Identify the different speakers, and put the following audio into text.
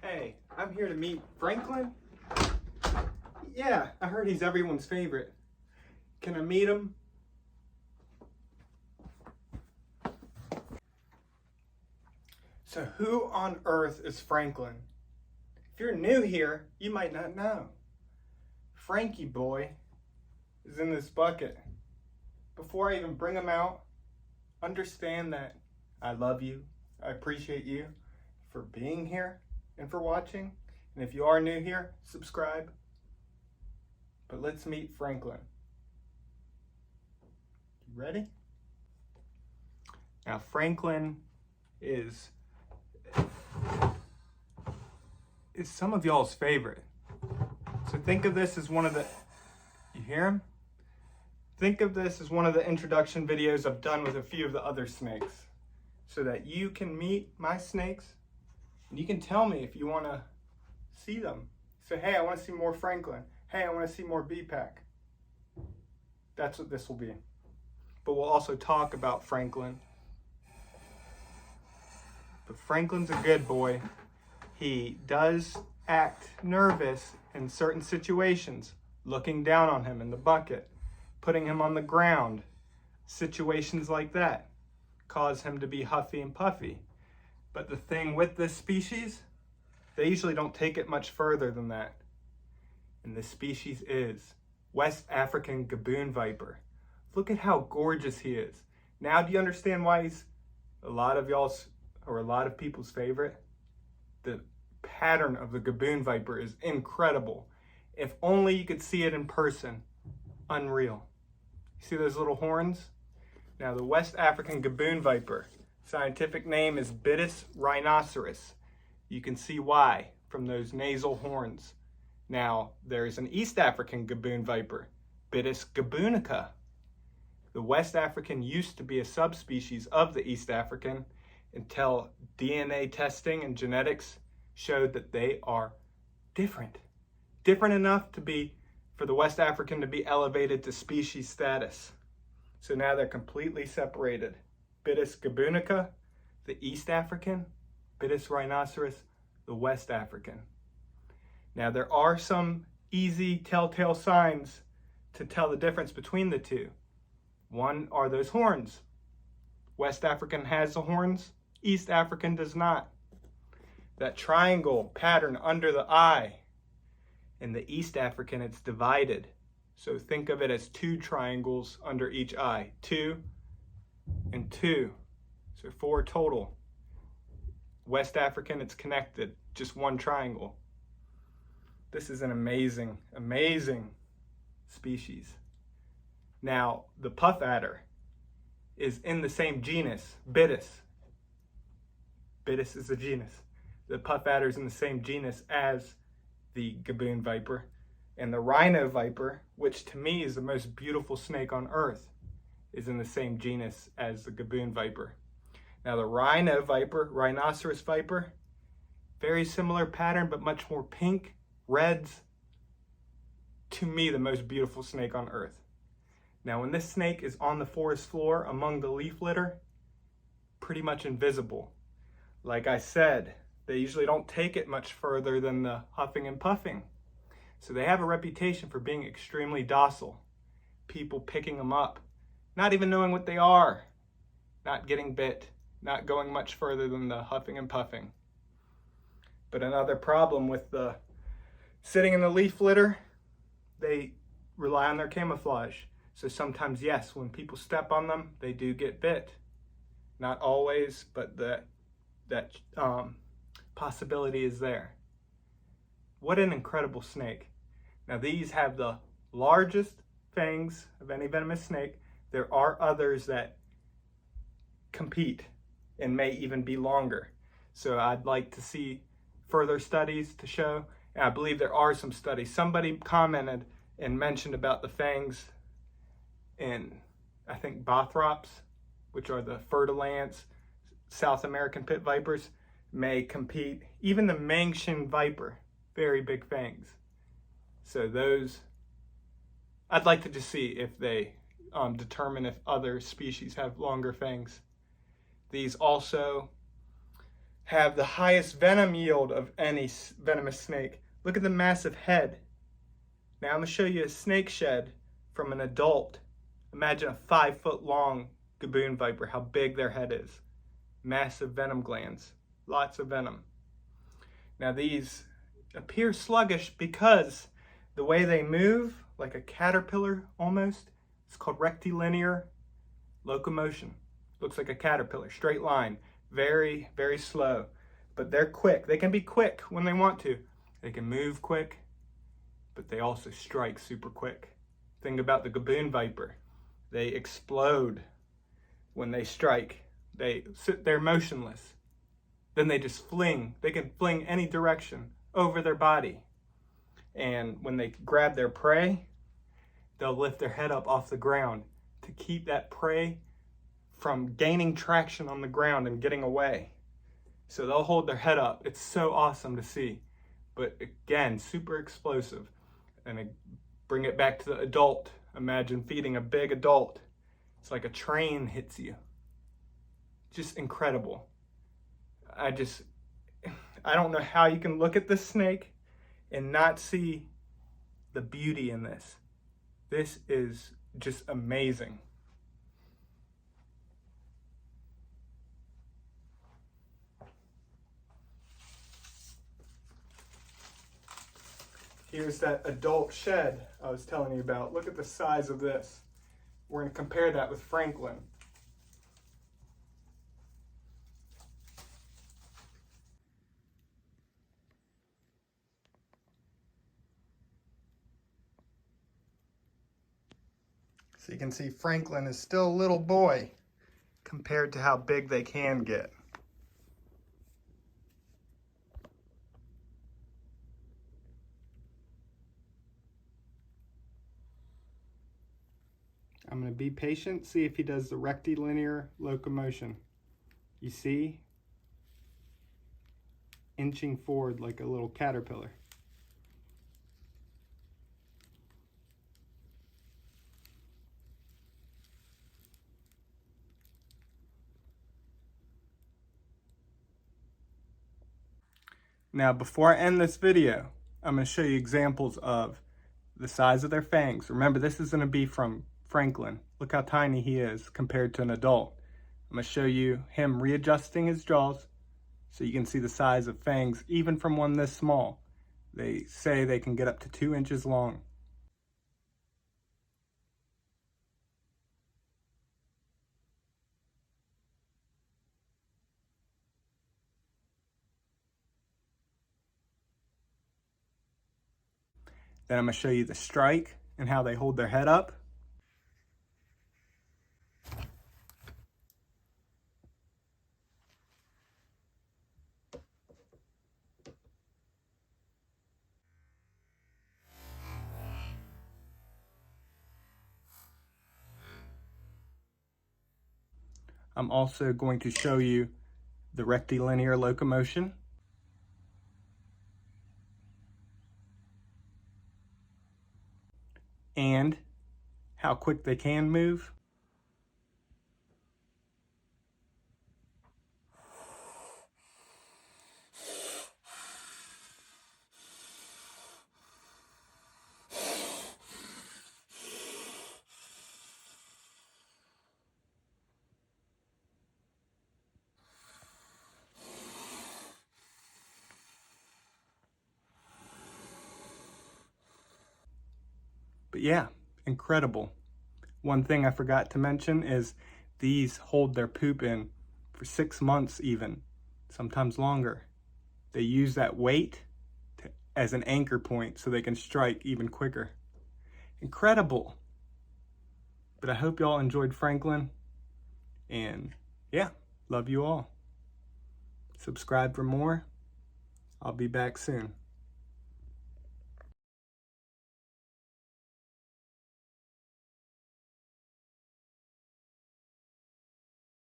Speaker 1: Hey, I'm here to meet Franklin. Yeah, I heard he's everyone's favorite. Can I meet him? So who on earth is Franklin? If you're new here, you might not know. Frankie boy is in this bucket. Before I even bring him out, understand that I love you. I appreciate you for being here and for watching. And if you are new here, subscribe. But let's meet Franklin. You ready? Now Franklin is some of y'all's favorite. So think of this as one of the, you hear him? Think of this as one of the introduction videos I've done with a few of the other snakes, so that you can meet my snakes and you can tell me if you want to see them. Say, hey, I want to see more Franklin. Hey, I want to see more B-Pack. That's what this will be. But we'll also talk about Franklin. But Franklin's a good boy. He does act nervous in certain situations, looking down on him in the bucket, putting him on the ground. Situations like that cause him to be huffy and puffy. But the thing with this species, they usually don't take it much further than that. And this species is West African Gaboon Viper. Look at how gorgeous he is. Now do you understand why he's a lot of y'all's, or a lot of people's favorite? The pattern of the Gaboon Viper is incredible. If only you could see it in person. Unreal. See those little horns? Now the West African Gaboon Viper, scientific name is Bitis rhinoceros. You can see why from those nasal horns. Now there's an East African Gaboon Viper, Bitis gabonica. The West African used to be a subspecies of the East African until DNA testing and genetics showed that they are different. Different enough to be, for the West African to be elevated to species status. So now they're completely separated. Bitis gabonica, the East African, Bitis rhinoceros, the West African. Now there are some easy telltale signs to tell the difference between the two. One are those horns. West African has the horns, East African does not. That triangle pattern under the eye. In the East African, it's divided. So think of it as two triangles under each eye. 2 and 2. So 4 total. West African, it's connected. Just one triangle. This is an amazing, amazing species. Now, the puff adder is in the same genus, Bitis. Bitis is a genus. The puff adder is in the same genus as the Gaboon Viper. And the Rhino Viper, which to me is the most beautiful snake on earth, is in the same genus as the Gaboon Viper. Now the Rhino Viper, Rhinoceros Viper, very similar pattern, but much more pink, reds. To me, the most beautiful snake on earth. Now when this snake is on the forest floor among the leaf litter, pretty much invisible. Like I said, they usually don't take it much further than the huffing and puffing. So they have a reputation for being extremely docile. People picking them up, not even knowing what they are, not getting bit, not going much further than the huffing and puffing. But another problem with the sitting in the leaf litter, they rely on their camouflage. So sometimes, yes, when people step on them, they do get bit. Not always, but that possibility is there. What an incredible snake. Now these have the largest fangs of any venomous snake. There are others that compete and may even be longer. So I'd like to see further studies to show. And I believe there are some studies. Somebody commented and mentioned about the fangs in, I think, Bothrops, which are the Fertilants, South American pit vipers, may compete. Even the Mangshan viper, very big fangs. So those, I'd like to just see if they determine if other species have longer fangs. These also have the highest venom yield of any venomous snake. Look at the massive head. Now I'm going to show you a snake shed from an adult. Imagine a 5-foot long gaboon viper, how big their head is. Massive venom glands, lots of venom. Now these appear sluggish because the way they move, like a caterpillar almost, it's called rectilinear locomotion. Looks like a caterpillar, straight line, very, very slow. But they're quick. They can be quick when they want to. They can move quick, but they also strike super quick. Think about the gaboon viper. They explode when they strike. They sit there motionless. Then they just fling. They can fling any direction over their body. And when they grab their prey, they'll lift their head up off the ground to keep that prey from gaining traction on the ground and getting away. So they'll hold their head up. It's so awesome to see. But again, super explosive. And bring it back to the adult. Imagine feeding a big adult. It's like a train hits you. Just incredible. I don't know how you can look at this snake and not see the beauty in this. This is just amazing. Here's that adult shed I was telling you about. Look at the size of this. We're going to compare that with Franklin. So you can see Franklin is still a little boy compared to how big they can get. I'm going to be patient, see if he does the rectilinear locomotion. You see? Inching forward like a little caterpillar. Now, before I end this video, I'm going to show you examples of the size of their fangs. Remember, this is going to be from Franklin. Look how tiny he is compared to an adult. I'm going to show you him readjusting his jaws so you can see the size of fangs even from one this small. They say they can get up to 2 inches long. Then I'm going to show you the strike and how they hold their head up. I'm also going to show you the rectilinear locomotion. And how quick they can move. But yeah, incredible. One thing I forgot to mention is these hold their poop in for 6 months even, sometimes longer. They use that weight as an anchor point so they can strike even quicker. Incredible. But I hope y'all enjoyed Franklin. And yeah, love you all. Subscribe for more. I'll be back soon.